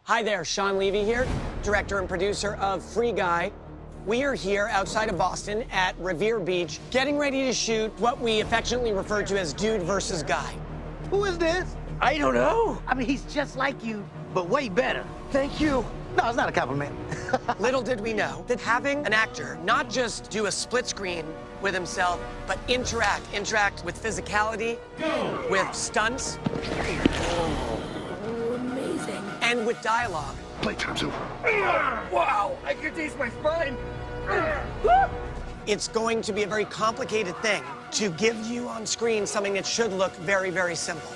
Hi there, Sean Levy here, director and producer of Free Guy. We are here outside of Boston at Revere Beach, getting ready to shoot what we affectionately refer to as Dude versus Guy. Who is this? I don't know. I mean, he's just like you, but way better. Thank you. No, it's not a compliment. Little did we know that having an actor not just do a split screen with himself, but interact with physicality, with stunts, Amazing. and with dialogue. Playtime's over. Wow, I can taste my spine. It's going to be a very complicated thing to give you on screen something that should look very, very simple.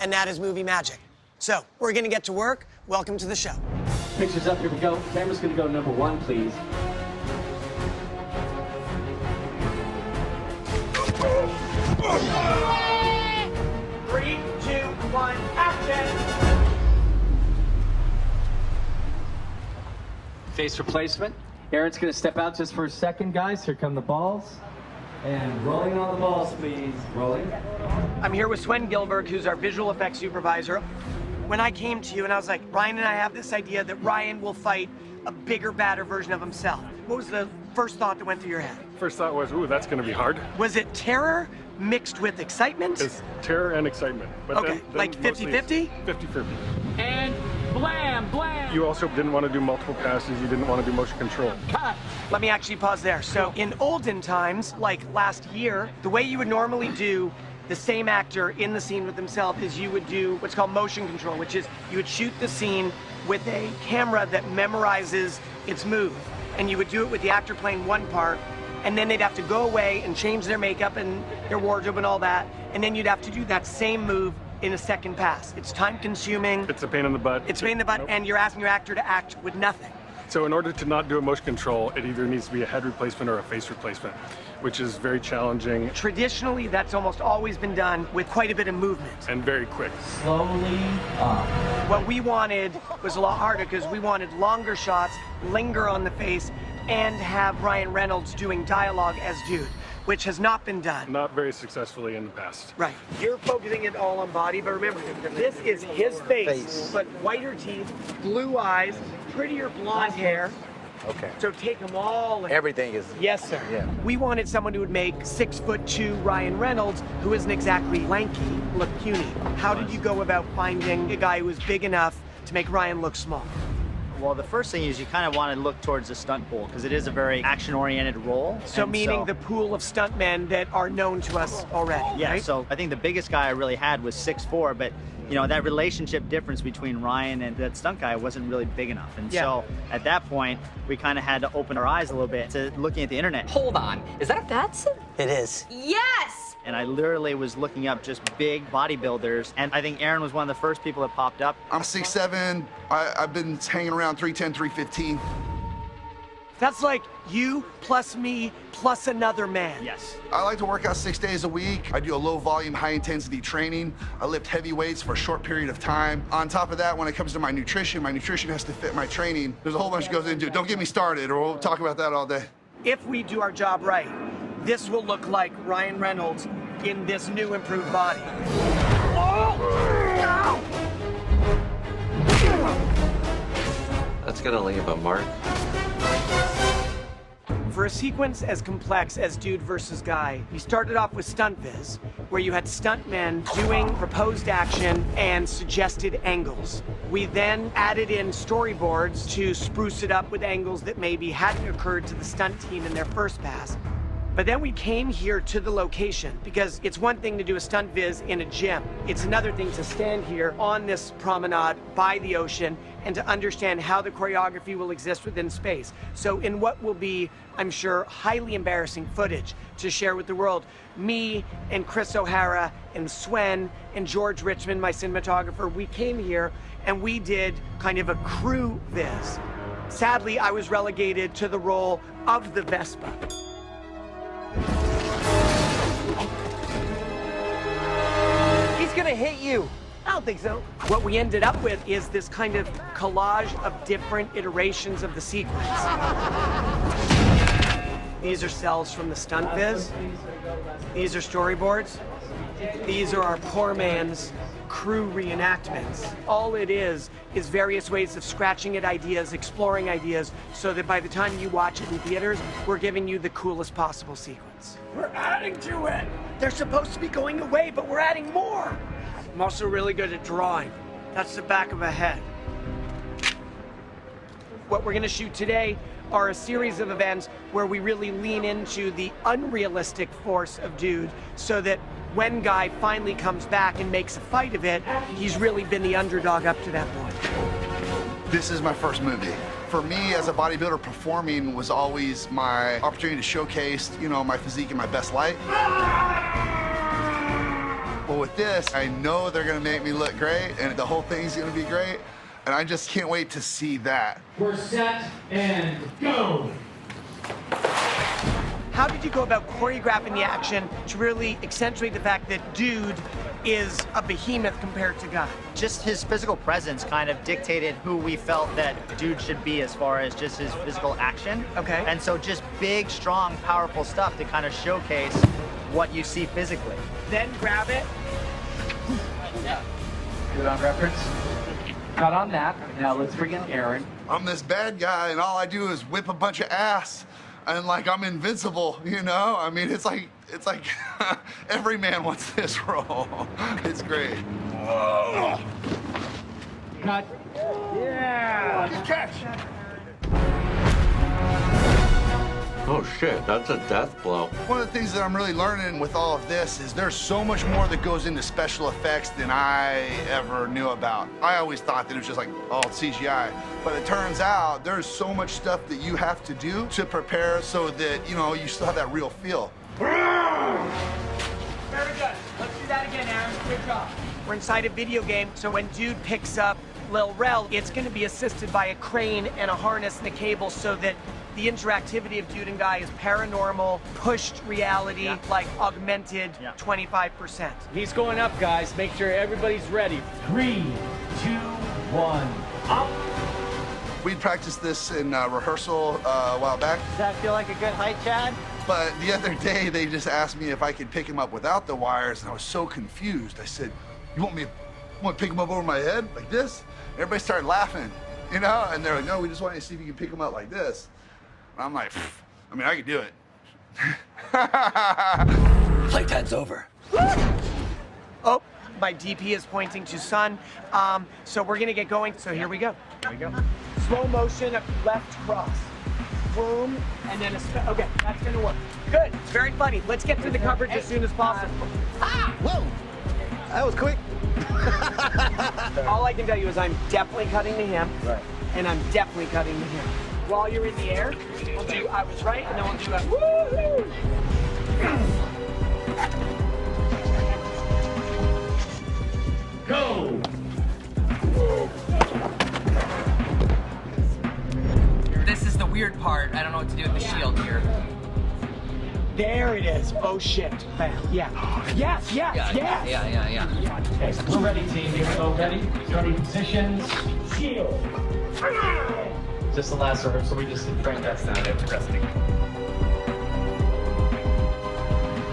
And that is movie magic. So we're gonna get to work. Welcome to the show. Pictures up, here we go. Camera's gonna go number one, please. Three, two, one, action! Face replacement. Aaron's gonna step out just for a second, guys. Here come the balls. And rolling on the balls, please. Rolling. I'm here with Swen Gilberg, who's our visual effects supervisor. When I came to you and I was like, Ryan and I have this idea that Ryan will fight a bigger, badder version of himself. What was the first thought that went through your head? First thought was, ooh, that's gonna be hard. Was it terror mixed with excitement? It's terror and excitement. But Okay, like 50-50? 50-50. And blam, blam. You also didn't want to do multiple passes, you didn't want to do motion control. Cut. Let me actually pause there. So in olden times, like last year, the way you would normally do the same actor in the scene with himself is you would do what's called motion control, which is you would shoot the scene with a camera that memorizes its move. And you would do it with the actor playing one part, and then they'd have to go away and change their makeup and their wardrobe and all that, and then you'd have to do that same move in a second pass. It's time consuming. It's a pain in the butt. It's a pain in the butt, Nope. and you're asking your actor to act with nothing. So in order to not do a motion control, it either needs to be a head replacement or a face replacement, which is very challenging Traditionally, that's almost always been done with quite a bit of movement. and very quick. Slowly up. What we wanted was a lot harder because we wanted longer shots, linger on the face, and have Ryan Reynolds doing dialogue as Dude, which has not been done. Not very successfully in the past. Right. You're focusing it all on body, but remember, this is his face, but whiter teeth, blue eyes, prettier blonde hair. Okay. So take them all. Everything is. Yes, sir. Yeah. We wanted someone who would make 6'2" Ryan Reynolds, who isn't exactly lanky, look puny. How did you go about finding a guy who was big enough to make Ryan look small? Well, the first thing is you kind of want to look towards the stunt pool because it is a very action-oriented role. So And meaning the pool of stuntmen that are known to us already, Yeah, right? so I think the biggest guy I really had was 6'4", but you know, that relationship difference between Ryan and that stunt guy wasn't really big enough. And Yeah. so at that point, we kind of had to open our eyes a little bit to looking at the internet. Hold on. Is that that's It is. Yes! And I literally was looking up just big bodybuilders. And I think Aaron was one of the first people that popped up. I'm 6'7". I've been hanging around 310, 315. That's like you plus me plus another man. Yes. I like to work out 6 days a week. I do a low volume, high intensity training. I lift heavy weights for a short period of time. On top of that, when it comes to my nutrition has to fit my training. There's a whole bunch that goes into it. Don't get me started or we'll talk about that all day. If we do our job right, this will look like Ryan Reynolds in this new improved body. That's gonna leave a mark. For a sequence as complex as Dude versus Guy, we started off with stunt viz, where you had stuntmen doing proposed action and suggested angles. We then added in storyboards to spruce it up with angles that maybe hadn't occurred to the stunt team in their first pass. But then we came here to the location because it's one thing to do a stunt viz in a gym. It's another thing to stand here on this promenade by the ocean and to understand how the choreography will exist within space. So in what will be, I'm sure, highly embarrassing footage to share with the world, me and Chris O'Hara and Swen and George Richmond, my cinematographer, we came here and we did kind of a crew viz. Sadly, I was relegated to the role of the Vespa. He's gonna hit you. I don't think so. What we ended up with is this kind of collage of different iterations of the sequence. These are cells from the stunt viz. These are storyboards. These are our poor man's crew reenactments. All it is various ways of scratching at ideas, exploring ideas, so that by the time you watch it in theaters, we're giving you the coolest possible sequence. We're adding to it! They're supposed to be going away, but we're adding more! I'm also really good at drawing. That's the back of a head. What we're gonna shoot today are a series of events where we really lean into the unrealistic force of Dude, so that when Guy finally comes back and makes a fight of it, he's really been the underdog up to that point. This is my first movie. For me, as a bodybuilder, performing was always my opportunity to showcase, you know, my physique in my best light. But with this, I know they're gonna make me look great, and the whole thing's gonna be great. And I just can't wait to see that. We're set and go! How did you go about choreographing the action to really accentuate the fact that Dude is a behemoth compared to Guy? Just his physical presence kind of dictated who we felt that Dude should be as far as just his physical action. Okay. And so just big, strong, powerful stuff to kind of showcase what you see physically. Then grab it. Good on reference. Cut on that. Now let's bring in Aaron. I'm this bad guy, and all I do is whip a bunch of ass, and like I'm invincible, you know? I mean, it's like every man wants this role. It's great. Whoa. Cut. Yeah. Good catch. Oh shit, that's a death blow. One of the things that I'm really learning with all of this is there's so much more that goes into special effects than I ever knew about. I always thought that it was just like, oh, it's CGI. But it turns out there's so much stuff that you have to do to prepare so that, you know, you still have that real feel. Very good. Let's do that again, Aaron. Good job. We're inside a video game, so when Dude picks up Lil Rel, it's going to be assisted by a crane and a harness and a cable, so that the interactivity of Dude and Guy is paranormal, pushed reality, like augmented 25%. He's going up, guys. Make sure everybody's ready. 3, 2, 1, up. We practiced this in rehearsal a while back. Does that feel like a good height, Chad? But the other day, they just asked me if I could pick him up without the wires, and I was so confused. I said, you want to pick him up over my head like this? Everybody started laughing, you know? And they're like, no, we just want you to see if you can pick him up like this. And I'm like, I mean, I could do it. Playtime's over. Oh, my DP is pointing to Sun. So we're gonna get going, so here we go. There we go. Slow motion, left cross. Boom, and then okay, that's gonna work. Good, it's very funny. Let's get through the coverage as soon as possible. Ah! Whoa! That was quick. All I can tell you is I'm definitely cutting to him, and I'm definitely cutting to him. While you're in the air, we'll do I was right, and then we'll do a woo-hoo! Go! This is the weird part. I don't know what to do with the shield here. There it is. Oh shit. Bam. Yeah. Yes, yes, yes! Yeah. Okay, so we're ready, team. Here we go. Ready? Starting positions. Shield. Just the last serve, so we just bring that down. Interesting.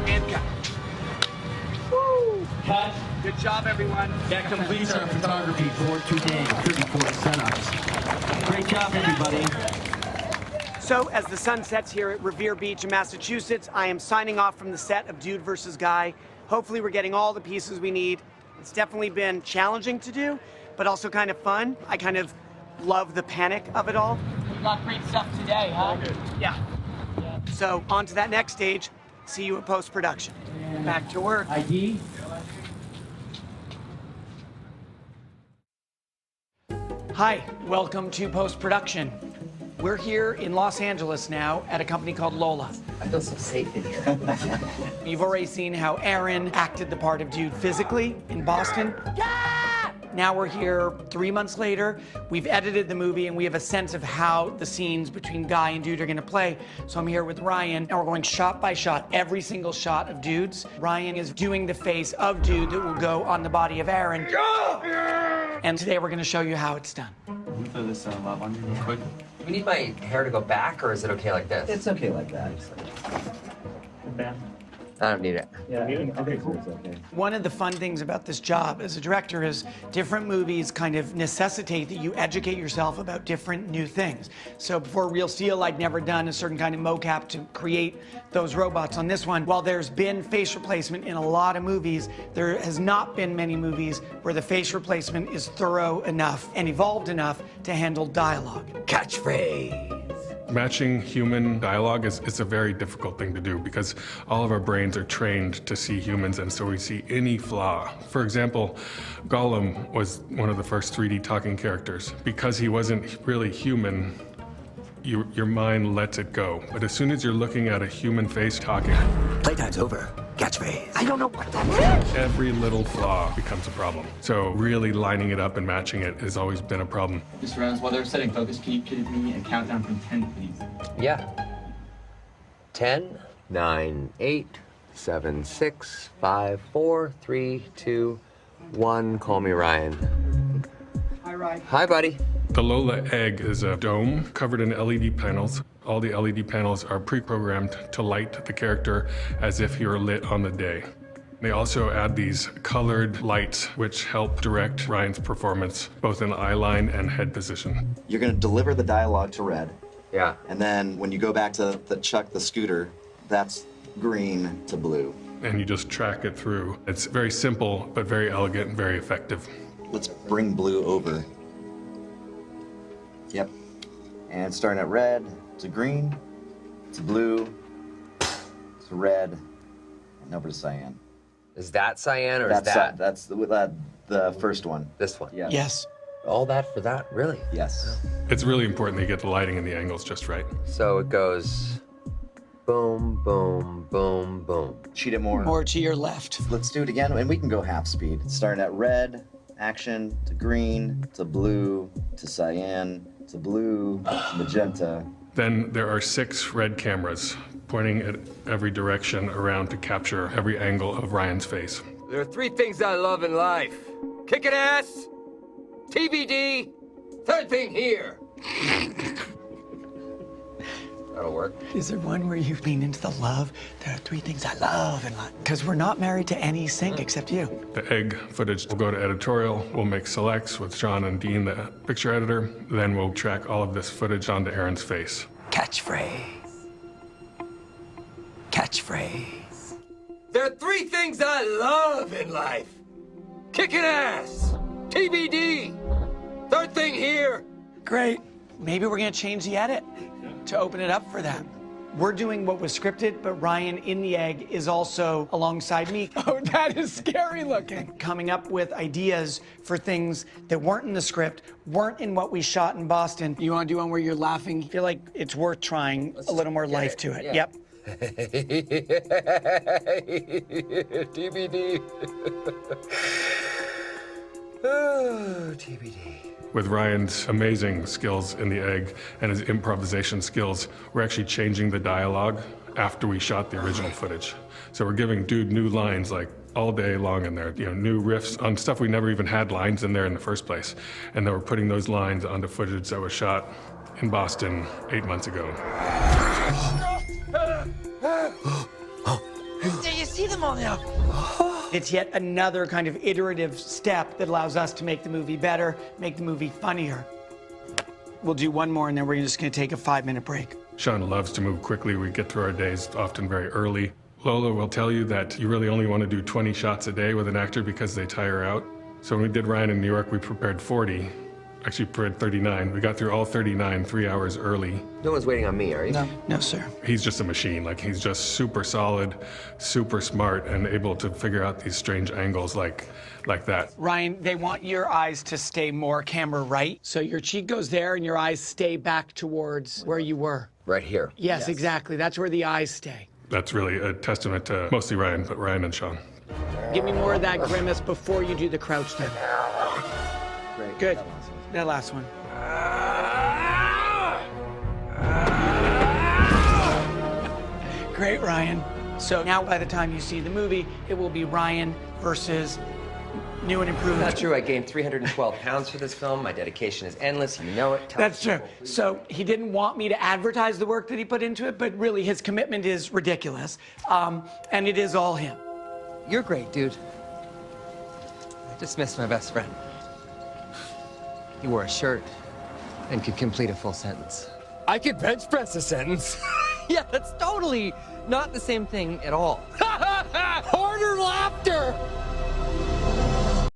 And cut. Woo! Cut. Good job, everyone. That completes our photography for today. 34 setups. Great job, everybody. So, as the sun sets here at Revere Beach in Massachusetts, I am signing off from the set of Dude vs. Guy. Hopefully we're getting all the pieces we need. It's definitely been challenging to do, but also kind of fun. I kind of love the panic of it all. We got great stuff today, huh? Yeah. So, on to that next stage. See you at post-production. Back to work. ID. Hi, welcome to post-production. We're here in Los Angeles now at a company called Lola. I feel so safe in here. You've already seen how Aaron acted the part of Dude physically in Boston. Yeah! Now we're here 3 months later. We've edited the movie and we have a sense of how the scenes between Guy and Dude are gonna play. So I'm here with Ryan and we're going shot by shot, every single shot of Dude's. Ryan is doing the face of Dude that will go on the body of Aaron. And today we're gonna show you how it's done. Can you throw this love on me quick? Do we need my hair to go back, or is it okay like this? It's okay like that. I don't need it. Yeah, okay, cool. One of the fun things about this job as a director is different movies kind of necessitate that you educate yourself about different new things. So before Real Steel, I'd never done a certain kind of mocap to create those robots. On this one, while there's been face replacement in a lot of movies, there has not been many movies where the face replacement is thorough enough and evolved enough to handle dialogue. Catchphrase. Matching human dialogue is a very difficult thing to do because all of our brains are trained to see humans, and so we see any flaw. For example, Gollum was one of the first 3D talking characters. Because he wasn't really human, your mind lets it go. But as soon as you're looking at a human face talking, Playtime's over. Catchphrase. I don't know what that is. every little flaw becomes a problem. So really lining it up and matching it has always been a problem. Mr. Reynolds, while they're setting focus, can you give me a countdown from 10, please? Yeah. 10, 9, 8, 7, 6, 5, 4, 3, 2, 1. Call me Ryan. Hi, Ryan. Hi, buddy. The Lola egg is a dome covered in LED panels. All the LED panels are pre-programmed to light the character as if he were lit on the day. They also add these colored lights which help direct Ryan's performance, both in eye line and head position. You're gonna deliver the dialogue to red, Yeah. and then when you go back to the Chuck the scooter, that's green to blue. And you just track it through. It's very simple, but very elegant and very effective. Let's bring blue over. Yep. And starting at red to green, to blue, to red, and over to cyan. Is that cyan or is that? That's the first one. This one? Yes. Yes. All that for that? Really? Yes. It's really important that you get the lighting and the angles just right. So it goes boom, boom, boom, boom. Cheat it more. More to your left. Let's do it again, and we can go half speed. Starting at red, action, to green, to blue, to cyan, to blue, to magenta. Then there are 6 red cameras pointing at every direction around to capture every angle of Ryan's face. There are 3 things I love in life. Kicking ass, TBD, third thing here. That'll work. Is there one where you lean into the love? There are 3 things I love in life. Because we're not married to any sync except you. The egg footage will go to editorial. We'll make selects with Sean and Dean, the picture editor. Then we'll track all of this footage onto Aaron's face. Catchphrase. Catchphrase. There are 3 things I love in life. Kicking ass, TBD, third thing here. Great. Maybe we're going to change the edit to open it up for that. We're doing what was scripted, but Ryan in the egg is also alongside me. Oh, that is scary looking. Coming up with ideas for things that weren't in the script, weren't in what we shot in Boston. You want to do one where you're laughing? I feel like it's worth trying a little more life to it. Yeah. Yep. TBD. Oh, TBD. With Ryan's amazing skills in the egg and his improvisation skills, we're actually changing the dialogue after we shot the original footage. So we're giving dude new lines like all day long in there, new riffs on stuff we never even had lines in there in the first place. And then we're putting those lines onto footage that was shot in Boston 8 months ago. Do you see them all now? It's yet another kind of iterative step that allows us to make the movie better, make the movie funnier. We'll do one more and then we're just going to take a 5-minute break. Sean loves to move quickly. We get through our days often very early. Lola will tell you that you really only want to do 20 shots a day with an actor because they tire out. So when we did Ryan in New York, we prepared 40. Actually prepared 39. We got through all 39 3 hours early. No one's waiting on me, are you? No. No, sir. He's just a machine. Like, he's just super solid, super smart, and able to figure out these strange angles like that. Ryan, they want your eyes to stay more camera right. So your cheek goes there and your eyes stay back towards where you were. Right here. Yes, exactly. That's where the eyes stay. That's really a testament to mostly Ryan, but Ryan and Sean. Give me more of that grimace before you do the crouch then. Great. Good. That last one. Great, Ryan. So now by the time you see the movie, it will be Ryan versus new and improved. Not true. I gained 312 pounds for this film. My dedication is endless. You know it. Tell That's true. So he didn't want me to advertise the work that he put into it, but really his commitment is ridiculous. And it is all him. You're great, dude. I just missed my best friend. He wore a shirt and could complete a full sentence. I could bench press a sentence. Yeah, that's totally not the same thing at all. Harder laughter!